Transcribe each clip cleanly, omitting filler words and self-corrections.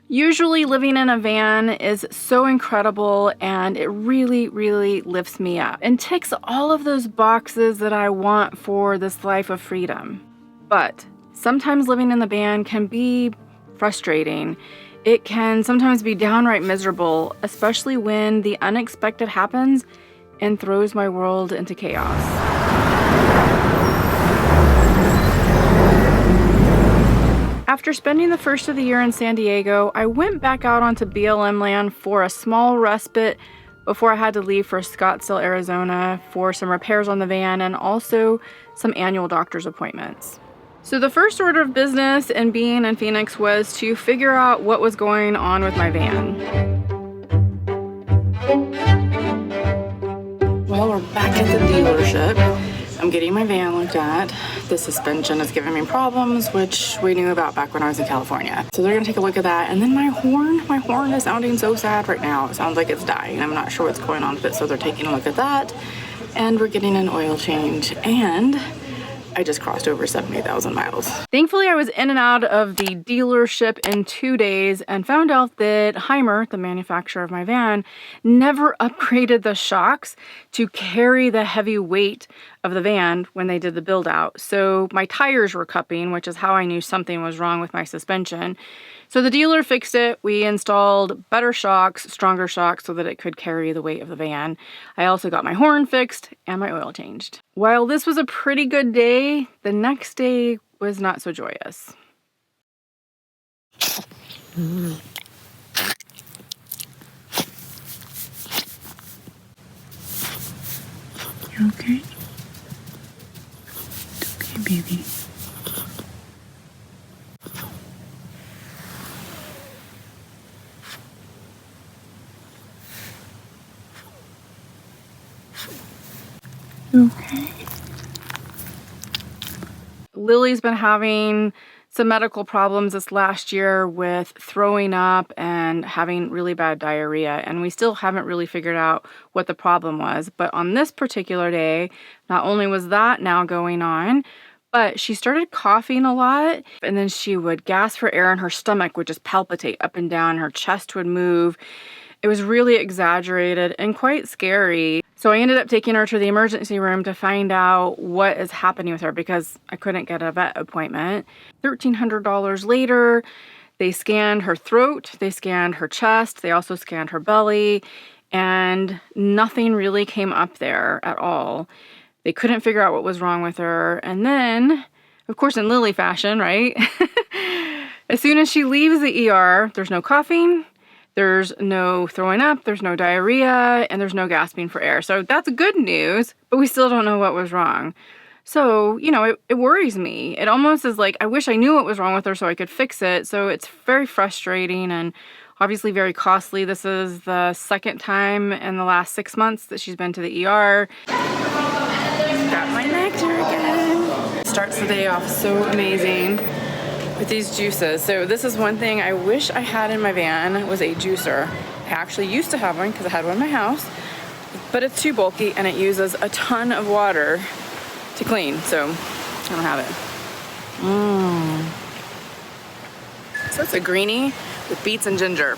Usually living in a van is so incredible and it really, really lifts me up and ticks all of those boxes that I want for this life of freedom. But sometimes living in the van can be frustrating. It can sometimes be downright miserable, especially when the unexpected happens and throws my world into chaos. After spending the first of the year in San Diego, I went back out onto BLM land for a small respite before I had to leave for Scottsdale, Arizona for some repairs on the van and also some annual doctor's appointments. So the first order of business in being in Phoenix was to figure out what was going on with my van. Well, we're back at the dealership. I'm getting my van looked at. The suspension is giving me problems, which we knew about back when I was in California. So they're gonna take a look at that. And then my horn is sounding so sad right now. It sounds like it's dying. I'm not sure what's going on with it. So they're taking a look at that. And we're getting an oil change. And I just crossed over 70,000 miles. Thankfully, I was in and out of the dealership in 2 days and found out that Heimer, the manufacturer of my van, never upgraded the shocks to carry the heavy weight of the van when they did the build out. So my tires were cupping, which is how I knew something was wrong with my suspension. So the dealer fixed it. We installed better shocks, stronger shocks so that it could carry the weight of the van. I also got my horn fixed and my oil changed. While this was a pretty good day, the next day was not so joyous. You okay? Okay, baby. Okay. Lily's been having some medical problems this last year with throwing up and having really bad diarrhea, and we still haven't really figured out what the problem was. But on this particular day, not only was that now going on, but she started coughing a lot, and then she would gasp for air and her stomach would just palpitate up and down, her chest would move. It was really exaggerated and quite scary. So I ended up taking her to the emergency room to find out what is happening with her because I couldn't get a vet appointment. $1,300 later, they scanned her throat, they scanned her chest, they also scanned her belly, and nothing really came up there at all. They couldn't figure out what was wrong with her. And then, of course, in Lily fashion, right? As soon as she leaves the ER, there's no coughing, there's no throwing up, there's no diarrhea, and there's no gasping for air. So that's good news, but we still don't know what was wrong. So, you know, it worries me. It almost is like, I wish I knew what was wrong with her so I could fix it. So it's very frustrating and obviously very costly. This is the second time in the last 6 months that she's been to the ER. Got my nectar again. Starts the day off so amazing with these juices. So this is one thing I wish I had in my van was a juicer. I actually used to have one because I had one in my house, but it's too bulky and it uses a ton of water to clean, so I don't have it. So it's a greenie with beets and ginger.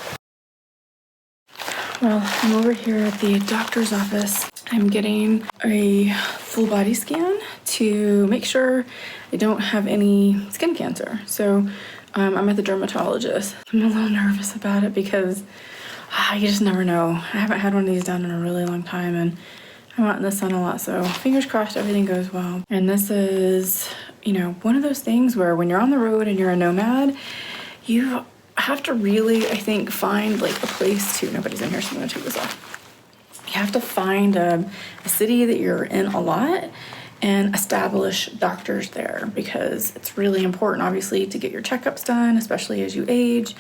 Well, I'm over here at the doctor's office. I'm getting a full body scan to make sure I don't have any skin cancer. So I'm at the dermatologist. I'm a little nervous about it because you just never know. I haven't had one of these done in a really long time and I'm out in the sun a lot, so fingers crossed everything goes well. And this is, you know, one of those things where when you're on the road and you're a nomad, you have to really, I think, find like a place to, nobody's in here, so I'm gonna take this off. You have to find a city that you're in a lot and establish doctors there because it's really important, obviously, to get your checkups done, especially as you age.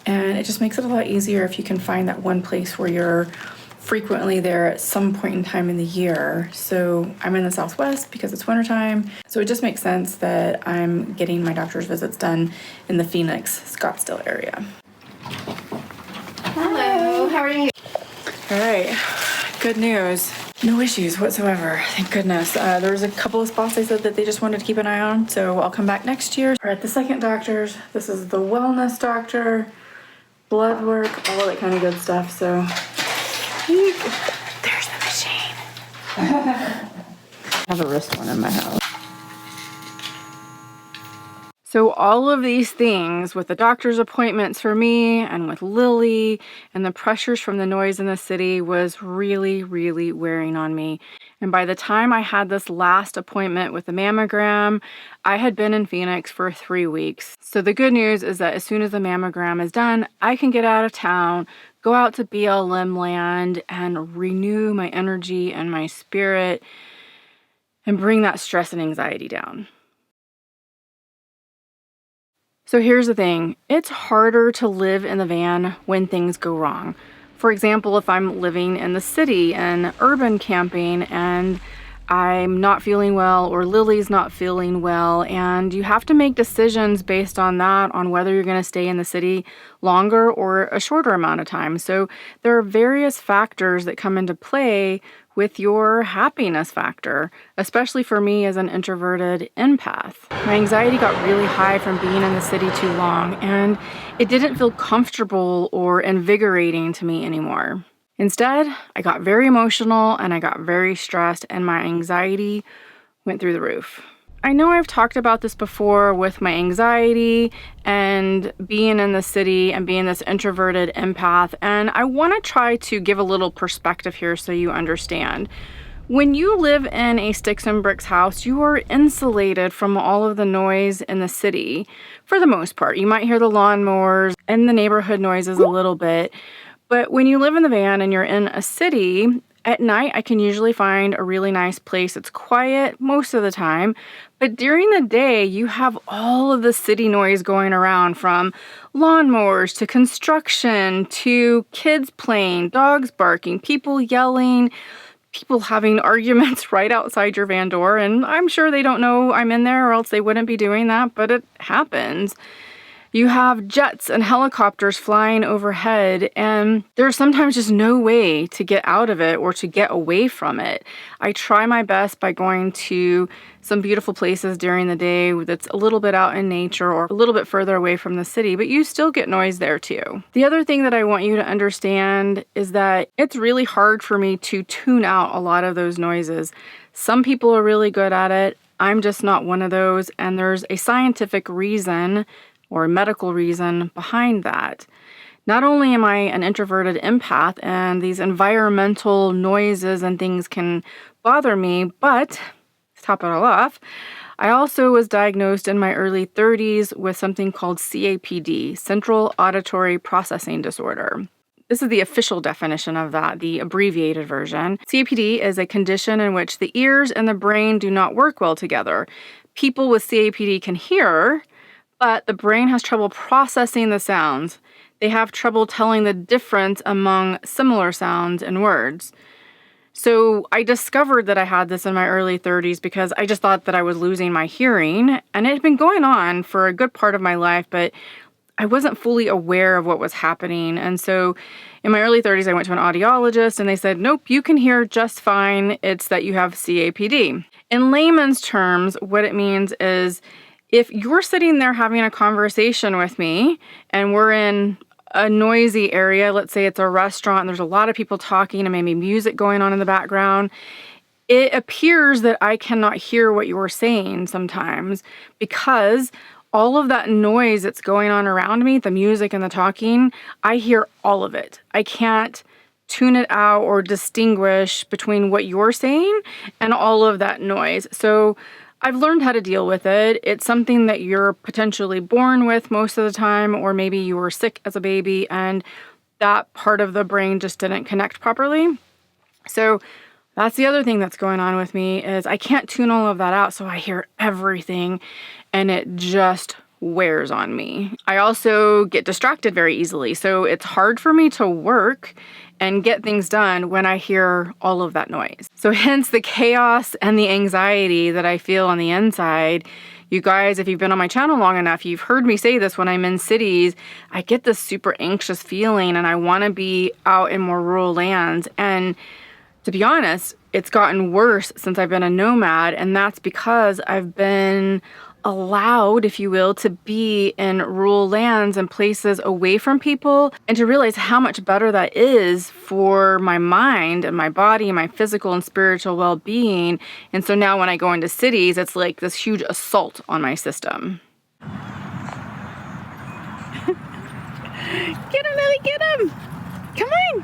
And it just makes it a lot easier if you can find that one place where you're frequently there at some point in time in the year. So I'm in the Southwest because it's wintertime. So it just makes sense that I'm getting my doctor's visits done in the Phoenix, Scottsdale area. Hello, how are you? All right, good news. No issues whatsoever, thank goodness. There was a couple of spots they said that they just wanted to keep an eye on, so I'll come back next year. We're at the second doctor's. This is the wellness doctor. blood work, all that kind of good stuff. So there's the machine. I have a wrist one in my house. So all of these things with the doctor's appointments for me and with Lily and the pressures from the noise in the city was really, really wearing on me. And by the time I had this last appointment with the mammogram, I had been in Phoenix for 3 weeks. So the good news is that as soon as the mammogram is done, I can get out of town, go out to BLM land and renew my energy and my spirit and bring that stress and anxiety down. So here's the thing, it's harder to live in the van when things go wrong. For example, if I'm living in the city and urban camping and I'm not feeling well or Lily's not feeling well, and you have to make decisions based on that, on whether you're going to stay in the city longer or a shorter amount of time. So there are various factors that come into play with your happiness factor, especially for me as an introverted empath. My anxiety got really high from being in the city too long, and it didn't feel comfortable or invigorating to me anymore. Instead, I got very emotional and I got very stressed, and my anxiety went through the roof. I know I've talked about this before with my anxiety and being in the city and being this introverted empath, and I want to try to give a little perspective here so you understand. When you live in a sticks and bricks house, you are insulated from all of the noise in the city for the most part. You might hear the lawnmowers and the neighborhood noises a little bit, but when you live in the van and you're in a city, at night, I can usually find a really nice place. It's quiet most of the time, but during the day, you have all of the city noise going around, from lawnmowers to construction to kids playing, dogs barking, people yelling, people having arguments right outside your van door. And I'm sure they don't know I'm in there or else they wouldn't be doing that, but it happens. You have jets and helicopters flying overhead, and there's sometimes just no way to get out of it or to get away from it. I try my best by going to some beautiful places during the day that's a little bit out in nature or a little bit further away from the city, but you still get noise there too. The other thing that I want you to understand is that it's really hard for me to tune out a lot of those noises. Some people are really good at it. I'm just not one of those, and there's a scientific reason or a medical reason behind that. Not only am I an introverted empath and these environmental noises and things can bother me, but to top it all off, I also was diagnosed in my early 30s with something called CAPD, Central Auditory Processing Disorder. This is the official definition of that, the abbreviated version. CAPD is a condition in which the ears and the brain do not work well together. People with CAPD can hear, but the brain has trouble processing the sounds. They have trouble telling the difference among similar sounds and words. So I discovered that I had this in my early 30s because I just thought that I was losing my hearing, and it had been going on for a good part of my life, but I wasn't fully aware of what was happening. And so in my early 30s, I went to an audiologist and they said, nope, you can hear just fine. It's that you have CAPD. In layman's terms, what it means is, if you're sitting there having a conversation with me and we're in a noisy area, let's say it's a restaurant and there's a lot of people talking and maybe music going on in the background, it appears that I cannot hear what you're saying sometimes because all of that noise that's going on around me, the music and the talking, I hear all of it. I can't tune it out or distinguish between what you're saying and all of that noise. So I've learned how to deal with it. It's something that you're potentially born with most of the time, or maybe you were sick as a baby and that part of the brain just didn't connect properly. So that's the other thing that's going on with me, is I can't tune all of that out, so I hear everything and it just wears on me. I also get distracted very easily, so it's hard for me to work and get things done when I hear all of that noise. So hence the chaos and the anxiety that I feel on the inside. You guys, if you've been on my channel long enough, you've heard me say this: when I'm in cities, I get this super anxious feeling and I want to be out in more rural lands. And to be honest, it's gotten worse since I've been a nomad, and that's because I've been allowed, if you will, to be in rural lands and places away from people, and to realize how much better that is for my mind and my body and my physical and spiritual well-being. And so now when I go into cities, it's like this huge assault on my system. Get him, Lily, get him! Come on!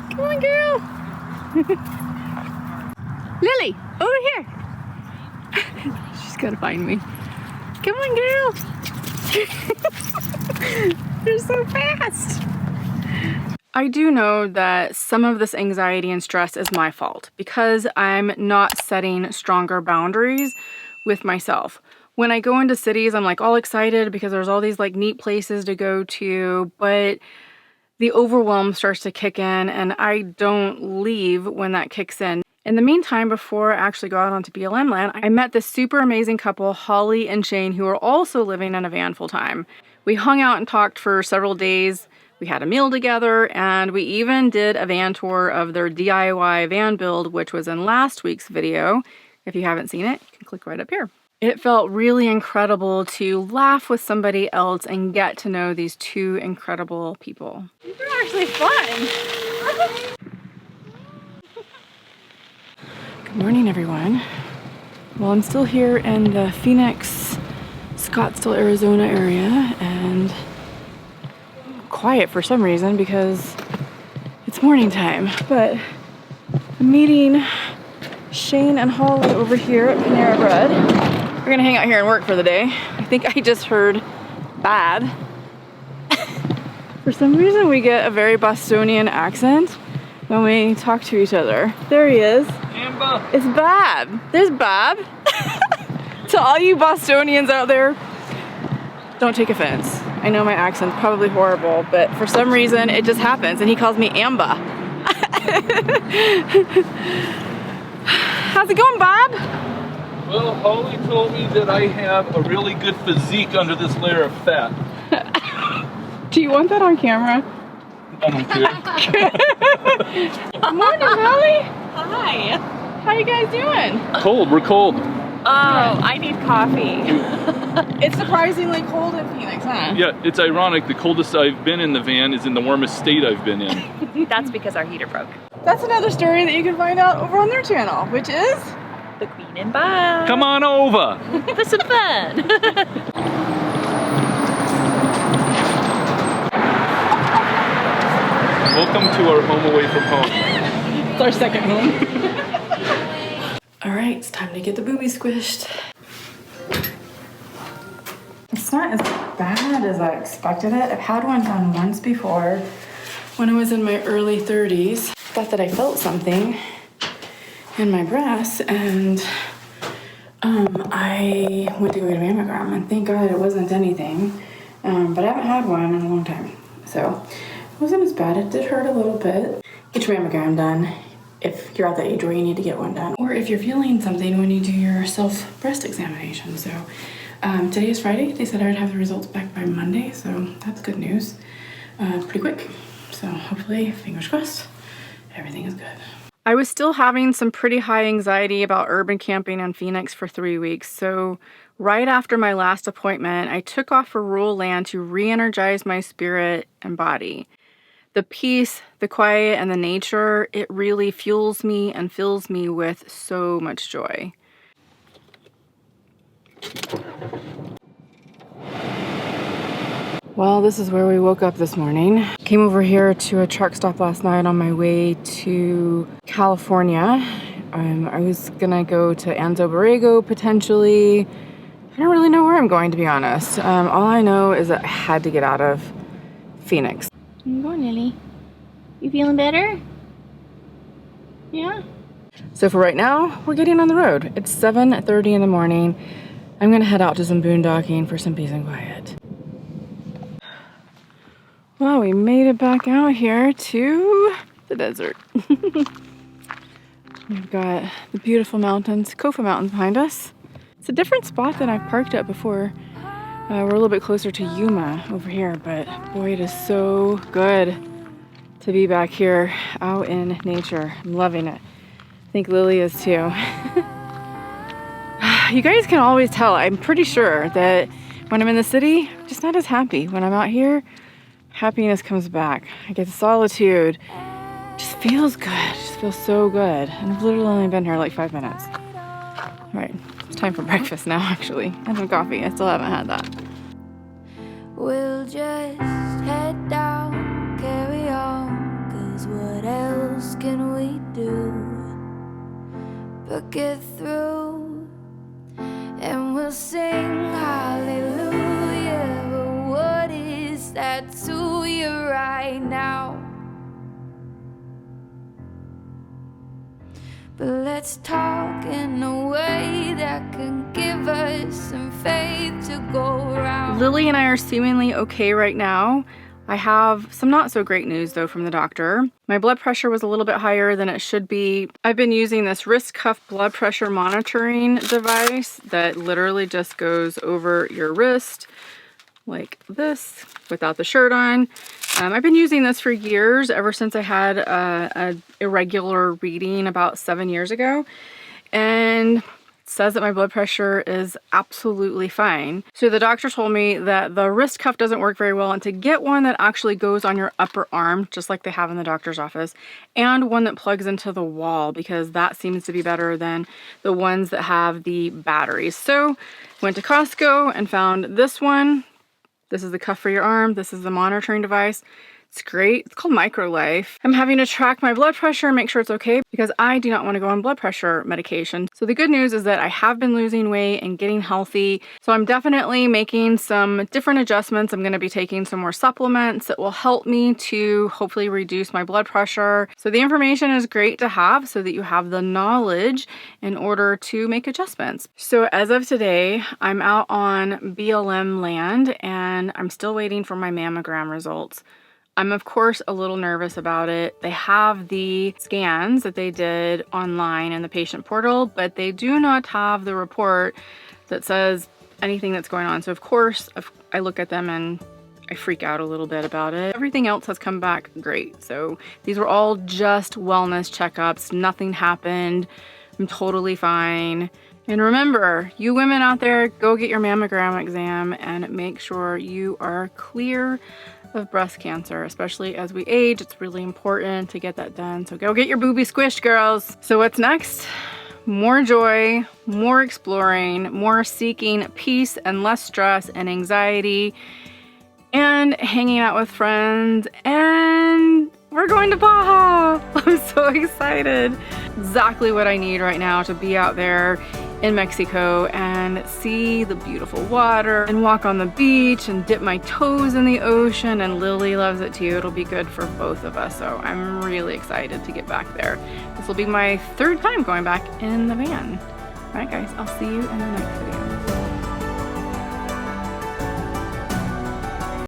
Come on, girl! Lily, over here! She's gotta find me. Come on, girl! You're so fast! I do know that some of this anxiety and stress is my fault because I'm not setting stronger boundaries with myself. When I go into cities, I'm like all excited because there's all these like neat places to go to, but the overwhelm starts to kick in and I don't leave when that kicks in. In the meantime, before I actually go out onto BLM land, I met this super amazing couple, Holly and Shane, who are also living in a van full time. We hung out and talked for several days. We had a meal together, and we even did a van tour of their DIY van build, which was in last week's video. If you haven't seen it, you can click right up here. It felt really incredible to laugh with somebody else and get to know these two incredible people. These are actually fun. Good morning, everyone. Well, I'm still here in the Phoenix, Scottsdale, Arizona area, and quiet for some reason because it's morning time. But I'm meeting Shane and Holly over here at Panera Bread. We're gonna hang out here and work for the day. I think I just heard bad. For some reason, we get a very Bostonian accent when we talk to each other. There he is. Amber. It's Bob. There's Bob. To all you Bostonians out there, don't take offense. I know my accent's probably horrible, but for some reason it just happens, and he calls me Amber. How's it going, Bob? Well, Holly told me that I have a really good physique under this layer of fat. Do you want that on camera? I don't care. Good morning, Holly. Hi. How you guys doing? Cold, we're cold. Oh, I need coffee. It's surprisingly cold in Phoenix, huh? Yeah, it's ironic. The coldest I've been in the van is in the warmest state I've been in. That's because our heater broke. That's another story that you can find out over on their channel, which is The Queen and Bob. Come on over. For some fun. Welcome to our home away from home. it's our second home. All right, it's time to get the booby squished. It's not as bad as I expected it. I've had one done once before when I was in my early 30s. Thought that I felt something in my breast, and I went to go get a mammogram, and thank God it wasn't anything. But I haven't had one in a long time, so it wasn't as bad. It did hurt a little bit. Get your mammogram done if you're at that age where you need to get one done, or if you're feeling something when you do your self-breast examination. So today is Friday. They said I would have the results back by Monday, so that's good news. Pretty quick. So hopefully, fingers crossed, everything is good. I was still having some pretty high anxiety about urban camping in Phoenix for 3 weeks. So right after my last appointment, I took off for rural land to re-energize my spirit and body. The peace, the quiet, and the nature, it really fuels me and fills me with so much joy. Well, this is where we woke up this morning. Came over here to a truck stop last night on my way to California. I was gonna go to Anzo Borrego potentially. I don't really know where I'm going, to be honest. All I know is that I had to get out of Phoenix. Where you going, Lily? You feeling better? Yeah? So for right now, we're getting on the road. It's 7:30 in the morning. I'm gonna head out to some boondocking for some peace and quiet. Well, we made it back out here to the desert. We've got the beautiful mountains, Kofa Mountains behind us. It's a different spot than I've parked at before. We're a little bit closer to Yuma over here, but boy, it is so good to be back here out in nature. I'm loving it. I think Lily is too. You guys can always tell, I'm pretty sure that when I'm in the city, I'm just not as happy. When I'm out here, happiness comes back. I get the solitude. It just feels good. It just feels so good. And I've literally only been here like 5 minutes. All right, it's time for breakfast now, actually. And some coffee. I still haven't had that. We'll just head down, carry on, 'cause what else can we do but get through? And we'll sing hallelujah, but what is that to you right now? But let's talk in a way that can give us some faith to go around. Lily and I are seemingly okay right now. I have some not so great news though from the doctor. My blood pressure was a little bit higher than it should be. I've been using this wrist cuff blood pressure monitoring device that literally just goes over your wrist like this without the shirt on. I've been using this for years, ever since I had a irregular reading about 7 years ago. And says that my blood pressure is absolutely fine. So the doctor told me that the wrist cuff doesn't work very well, and to get one that actually goes on your upper arm, just like they have in the doctor's office, and one that plugs into the wall, because that seems to be better than the ones that have the batteries. So went to Costco and found this one. This is the cuff for your arm. This is the monitoring device. It's great. It's called MicroLife. I'm having to track my blood pressure and make sure it's okay because I do not want to go on blood pressure medication. So the good news is that I have been losing weight and getting healthy. So I'm definitely making some different adjustments. I'm going to be taking some more supplements that will help me to hopefully reduce my blood pressure. So the information is great to have so that you have the knowledge in order to make adjustments. So as of today, I'm out on BLM land and I'm still waiting for my mammogram results. I'm of course a little nervous about it. They have the scans that they did online in the patient portal, but they do not have the report that says anything that's going on. So of course I look at them and I freak out a little bit about it. Everything else has come back great. So these were all just wellness checkups. Nothing happened. I'm totally fine. And remember, you women out there, go get your mammogram exam and make sure you are clear of breast cancer, especially as we age. It's really important to get that done. So go get your boobie squished, girls. So what's next? More joy, more exploring, more seeking peace and less stress and anxiety, and hanging out with friends, and we're going to Baja. I'm so excited. Exactly what I need right now to be out there in Mexico and see the beautiful water and walk on the beach and dip my toes in the ocean, and Lily loves it too. It'll be good for both of us, so I'm really excited to get back there. This will be my 3rd time going back in the van. All right guys, I'll see you in the next video.